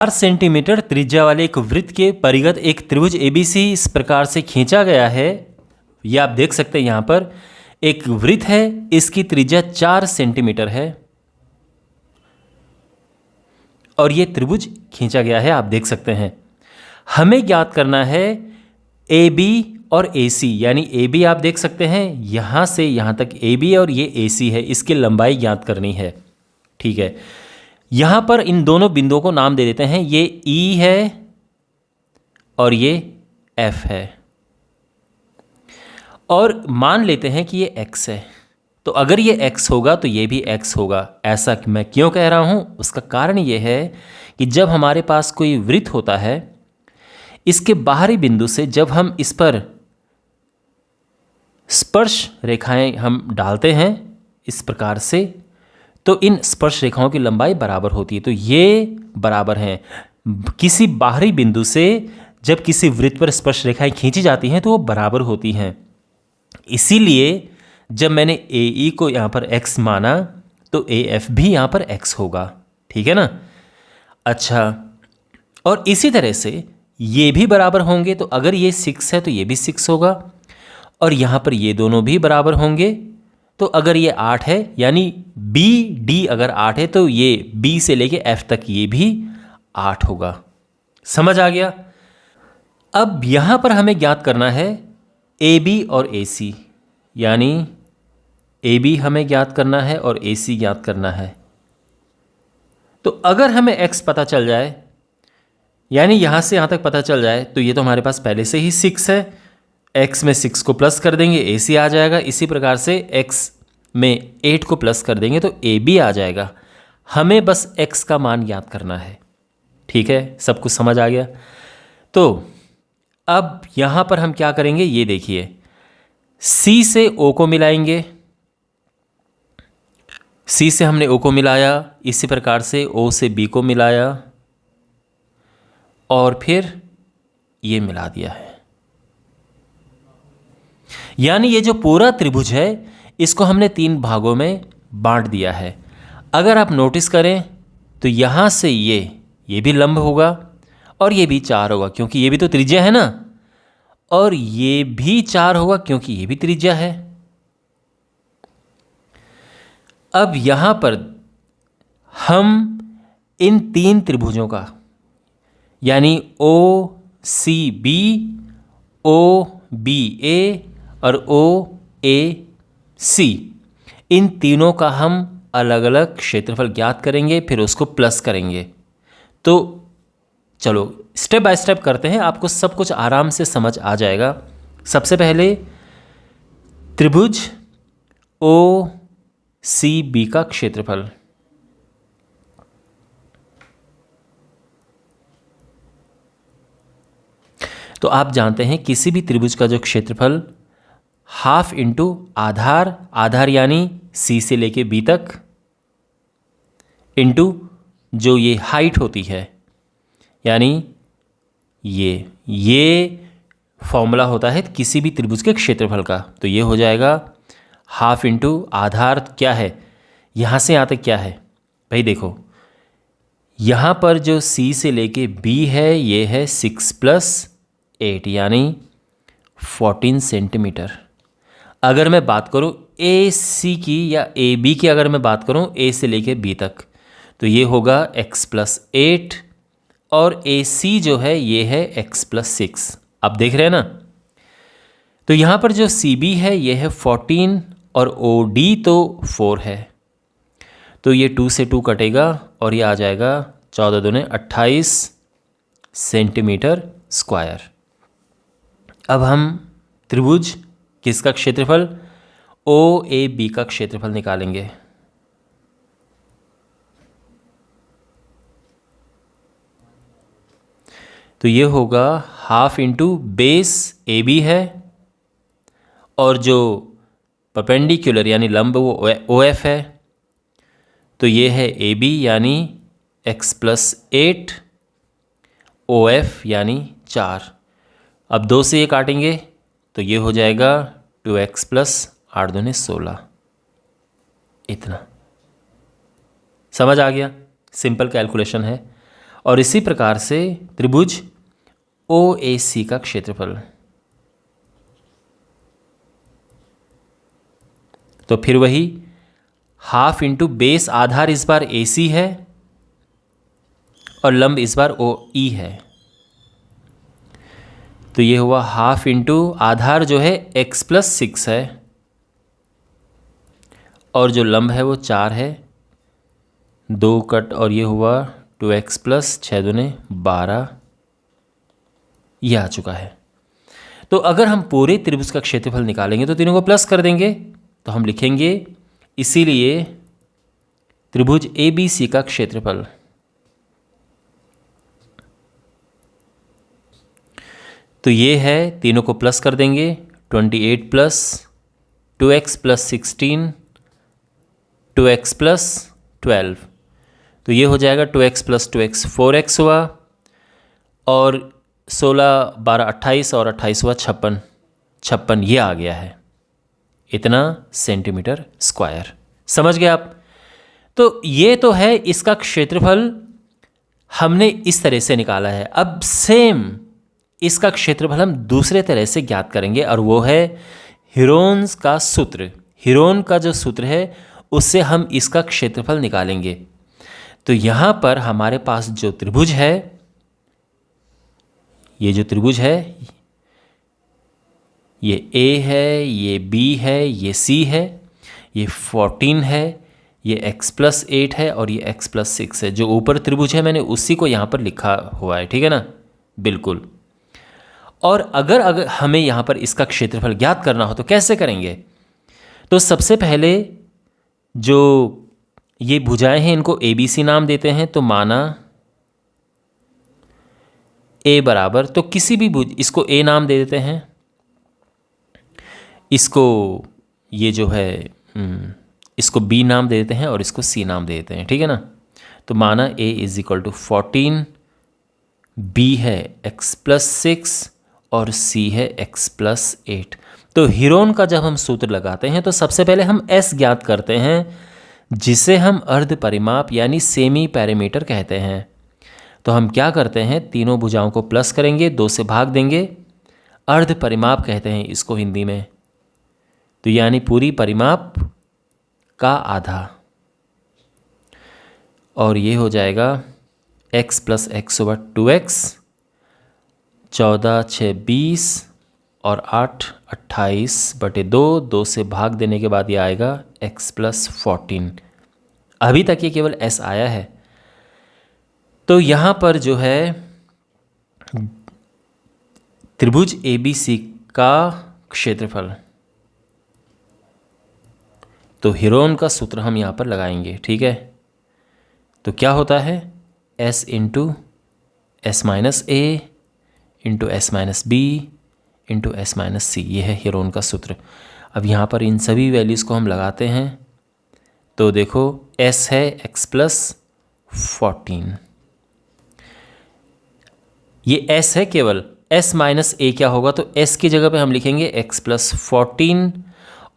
4 centimetre त्रिज्या वाले एक वृत्त के परिगत एक त्रिभुज एबीसी इस प्रकार से खींचा गया है। ये आप देख सकते हैं, यहाँ पर एक वृत्त है, इसकी त्रिज्या 4 सेंटीमीटर है और ये त्रिभुज खींचा गया है, आप देख सकते हैं। हमें ज्ञात करना है ए बी और ए सी, यानी ए बी आप देख सकते हैं यहाँ से यहाँ तक ए बी और ये ए सी है, इसकी लंबाई ज्ञात करनी है। ठीक है, यहाँ पर इन दोनों बिंदुओं को नाम दे देते हैं, ये ई है और ये एफ है, और मान लेते हैं कि ये एक्स है। तो अगर ये x होगा तो ये भी x होगा। ऐसा मैं क्यों कह रहा हूँ, उसका कारण ये है कि जब हमारे पास कोई वृत्त होता है, इसके बाहरी बिंदु से जब हम इस पर स्पर्श रेखाएं हम डालते हैं इस प्रकार से, तो इन स्पर्श रेखाओं की लंबाई बराबर होती है। तो ये बराबर हैं। किसी बाहरी बिंदु से जब किसी वृत्त पर स्पर्श रेखाएं खींची जाती हैं तो वो बराबर होती हैं। इसीलिए जब मैंने ए ई को यहाँ पर x माना तो ए एफ भी यहाँ पर x होगा। ठीक है ना। अच्छा, और इसी तरह से ये भी बराबर होंगे, तो अगर ये 6 है तो ये भी 6 होगा, और यहाँ पर ये दोनों भी बराबर होंगे। तो अगर ये 8 है, यानी बी डी अगर 8 है तो ये बी से लेके एफ तक ये भी 8 होगा। समझ आ गया। अब यहाँ पर हमें ज्ञात करना है ए बी और ए सी, यानी ए बी हमें ज्ञात करना है और ए सी ज्ञात करना है। तो अगर हमें x पता चल जाए, यानी यहाँ से यहाँ तक पता चल जाए, तो ये तो हमारे पास पहले से ही 6 है, x में 6 को प्लस कर देंगे ए सी आ जाएगा। इसी प्रकार से x में 8 को प्लस कर देंगे तो ए बी आ जाएगा। हमें बस x का मान ज्ञात करना है। ठीक है, सब कुछ समझ आ गया। तो अब यहाँ पर हम क्या करेंगे, ये देखिए, C से O को मिलाएंगे, C से हमने O को मिलाया, इसी प्रकार से O से B को मिलाया और फिर ये मिला दिया है। यानी ये जो पूरा त्रिभुज है इसको हमने 3 भागों में बांट दिया है। अगर आप नोटिस करें तो यहाँ से ये भी लंब होगा और ये भी 4 होगा, क्योंकि ये भी तो त्रिज्या है ना, और ये भी 4 होगा क्योंकि ये भी त्रिज्या है। अब यहाँ पर हम इन 3 त्रिभुजों का, यानी ओ सी बी, ओ बी ए और ओ ए सी, इन तीनों का हम अलग अलग क्षेत्रफल ज्ञात करेंगे, फिर उसको प्लस करेंगे। तो चलो स्टेप बाय स्टेप करते हैं, आपको सब कुछ आराम से समझ आ जाएगा। सबसे पहले त्रिभुज ओ सी बी का क्षेत्रफल, तो आप जानते हैं किसी भी त्रिभुज का जो क्षेत्रफल हाफ इंटू आधार, आधार यानी सी से लेके बी तक, इंटू जो ये हाइट होती है, यानी ये फॉर्मूला होता है किसी भी त्रिभुज के क्षेत्रफल का। तो ये हो जाएगा हाफ इंटू आधार, क्या है यहाँ से यहाँ तक क्या है भाई, देखो यहाँ पर जो C से लेके B है ये है 6 + 8 यानी 14 सेंटीमीटर। अगर मैं बात करूँ ए सी की या ए बी की, अगर मैं बात करूँ ए से लेके बी तक, तो ये होगा x + 8 और ए सी जो है ये है x + 6। आप देख रहे हैं ना। तो यहाँ पर जो सी बी है ये है 14 और ओ डी तो 4 है, तो ये 2 से 2 कटेगा और ये आ जाएगा 14 दूने 28 सेंटीमीटर स्क्वायर। अब हम त्रिभुज किसका क्षेत्रफल, ओ ए बी का क्षेत्रफल निकालेंगे। तो ये होगा half into base A B है और जो परपेंडिकुलर यानी लंब वो ओ एफ है, तो ये है ए बी यानी x + 8, ओ एफ यानी 4। अब 2 से ये काटेंगे तो ये हो जाएगा 2x + 8 दूने 16। इतना समझ आ गया, सिंपल कैलकुलेशन है। और इसी प्रकार से त्रिभुज OAC का क्षेत्रफल, तो फिर वही हाफ इंटू बेस, आधार इस बार AC है और लंब इस बार OE है, तो ये हुआ हाफ इंटू आधार जो है x+6 है और जो लंब है वो 4 है, 2 कट और ये हुआ 2x + 6 दूने 12, ये आ चुका है। तो अगर हम पूरे त्रिभुज का क्षेत्रफल निकालेंगे तो तीनों को प्लस कर देंगे, तो हम लिखेंगे इसीलिए त्रिभुज ABC का क्षेत्रफल, तो ये है, तीनों को प्लस कर देंगे, 28 + 2x + 16 2x + 12, तो ये हो जाएगा 2x + 2x 4x हुआ, और 16 12 28 और 28 हुआ 56, 56 ये आ गया है, इतना सेंटीमीटर स्क्वायर। समझ गए आप? तो ये तो है इसका क्षेत्रफल, हमने इस तरह से निकाला है। अब सेम इसका क्षेत्रफल हम दूसरे तरह से ज्ञात करेंगे और वो है हीरोन्स का सूत्र। हीरोन का जो सूत्र है उससे हम इसका क्षेत्रफल निकालेंगे। तो यहाँ पर हमारे पास जो त्रिभुज है, ये जो त्रिभुज है, ये A है, ये B है, ये C है, ये 14 है, ये x+8 है और ये x+6 है। जो ऊपर त्रिभुज है मैंने उसी को यहाँ पर लिखा हुआ है, ठीक है ना, बिल्कुल। और अगर हमें यहाँ पर इसका क्षेत्रफल ज्ञात करना हो तो कैसे करेंगे? तो सबसे पहले जो ये भुजाएं हैं इनको ABC नाम देते हैं, तो माना A बराबर, तो किसी भी भुज, इसको A नाम दे देते हैं, इसको ये जो है इसको B नाम दे देते हैं और इसको C नाम दे देते हैं, ठीक है ना। तो माना A = 14, B है x+6 और C है x+8। तो हीरोन का जब हम सूत्र लगाते हैं तो सबसे पहले हम S ज्ञात करते हैं, जिसे हम अर्ध परिमाप यानी सेमी पैरामीटर कहते हैं। तो हम क्या करते हैं, तीनों भुजाओं को प्लस करेंगे, 2 से भाग देंगे, अर्ध परिमाप कहते हैं इसको हिंदी में, तो यानी पूरी परिमाप का आधा, और ये हो जाएगा x + x / 2x, 14 6 20 और 8 28/2, 2 से भाग देने के बाद ये आएगा x + 14। अभी तक ये केवल s आया है। तो यहाँ पर जो है त्रिभुज ABC का क्षेत्रफल, तो हीरोन का सूत्र हम यहाँ पर लगाएंगे, ठीक है। तो क्या होता है, s × s - a × s - b × s - c, ये है हीरोन का सूत्र। अब यहाँ पर इन सभी वैल्यूज़ को हम लगाते हैं, तो देखो s है x + 14, ये s है केवल, s - a क्या होगा, तो s की जगह पे हम लिखेंगे x + 14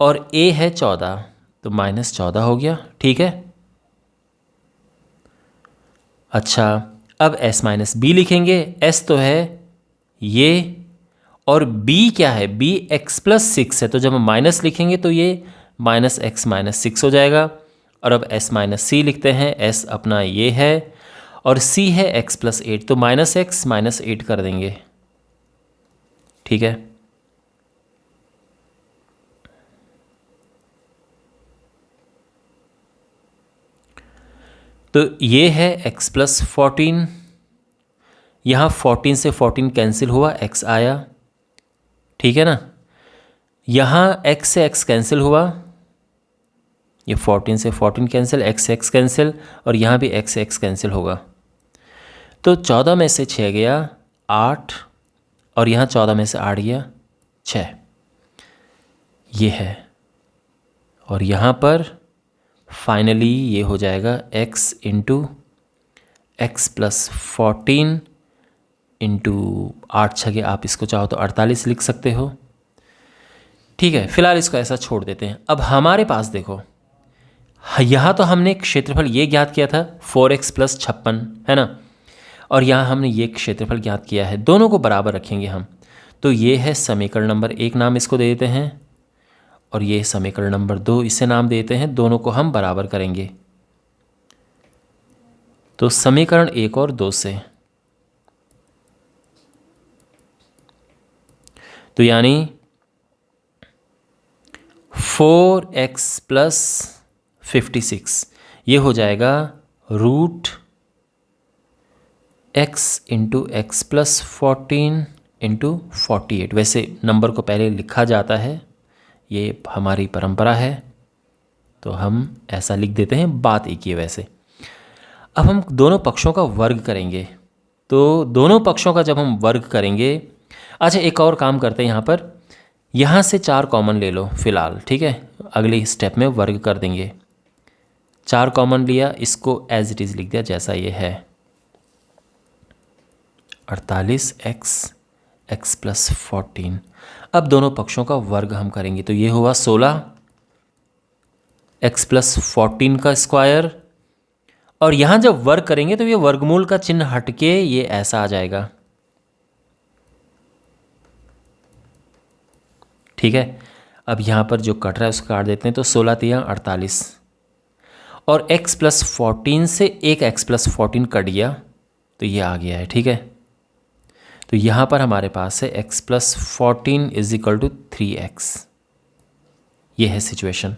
और a है 14, तो -14 हो गया, ठीक है। अच्छा, अब s - b लिखेंगे, s तो है ये और b क्या है, b x+6 है, तो जब हम माइनस लिखेंगे तो ये -x - 6 हो जाएगा। और अब s - c लिखते हैं, s अपना ये है और c है x+8, तो -x - 8 कर देंगे, ठीक है। तो ये है x + 14, यहाँ 14 से 14 कैंसिल हुआ, x आया, ठीक है ना। यहाँ x से x कैंसिल हुआ, ये 14 से 14 कैंसिल, x से x कैंसिल, और यहाँ भी x से x कैंसिल होगा। तो 14 में से 6 गया 8, और यहाँ 14 में से 8 गया 6, ये है। और यहाँ पर फाइनली ये हो जाएगा x × x + 14 × 8 छगे, आप इसको चाहो तो 48 लिख सकते हो, ठीक है। फिलहाल इसको ऐसा छोड़ देते हैं। अब हमारे पास देखो, यहाँ तो हमने क्षेत्रफल ये ज्ञात किया था 4x + 56, है ना। और यहाँ हमने ये क्षेत्रफल ज्ञात किया है, दोनों को बराबर रखेंगे हम। तो ये है समीकरण नंबर 1, नाम इसको दे देते हैं, और ये समीकरण नंबर 2, इसे नाम देते हैं। दोनों को हम बराबर करेंगे। तो समीकरण 1 और 2 से, तो यानी 4x प्लस 56 ये हो जाएगा root x into x plus 14 into 48। वैसे नंबर को पहले लिखा जाता है, ये हमारी परंपरा है, तो हम ऐसा लिख देते हैं, बात एक ही है वैसे। अब हम दोनों पक्षों का वर्ग करेंगे। तो दोनों पक्षों का जब हम वर्ग करेंगे, अच्छा एक और काम करते हैं, यहाँ से 4 कॉमन ले लो फ़िलहाल, ठीक है, अगले स्टेप में वर्ग कर देंगे। 4 कॉमन लिया, इसको एज इट इज़ लिख दिया जैसा ये है, 48x x प्लस 14। अब दोनों पक्षों का वर्ग हम करेंगे, तो ये हुआ 16 x प्लस 14 का स्क्वायर, और यहाँ जब वर्ग करेंगे तो ये वर्गमूल का चिन्ह हटके ये ऐसा आ जाएगा, ठीक है। अब यहाँ पर जो कट रहा है उसको काट देते हैं, तो 16 तिया 48, और x प्लस 14 से एक x प्लस 14 कट गया, तो ये आ गया है, ठीक है। तो यहाँ पर हमारे पास है x plus 14 is equal to 3x, ये है सिचुएशन।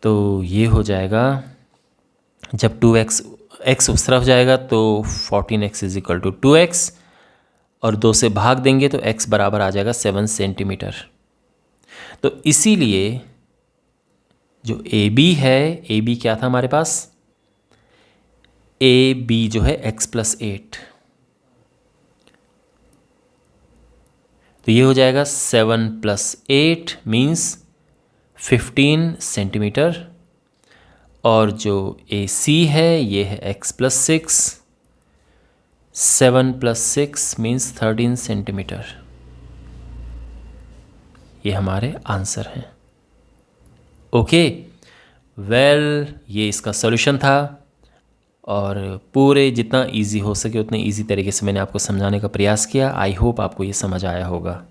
तो ये हो जाएगा, जब 2x x उस तरफ जाएगा तो 14x is equal to 2x, और 2 से भाग देंगे तो x बराबर आ जाएगा 7 सेंटीमीटर। तो इसीलिए जो AB है, AB क्या था हमारे पास, AB जो है x प्लस 8, तो ये हो जाएगा 7 प्लस 8 मीन्स 15 सेंटीमीटर, और जो AC है ये है x plus 6, 7 plus 6 means 13 centimetre. ये हमारे आंसर हैं। ओके, वेल ये इसका सॉल्यूशन था, और पूरे जितना इजी हो सके उतने इजी तरीके से मैंने आपको समझाने का प्रयास किया। आई होप आपको ये समझ आया होगा।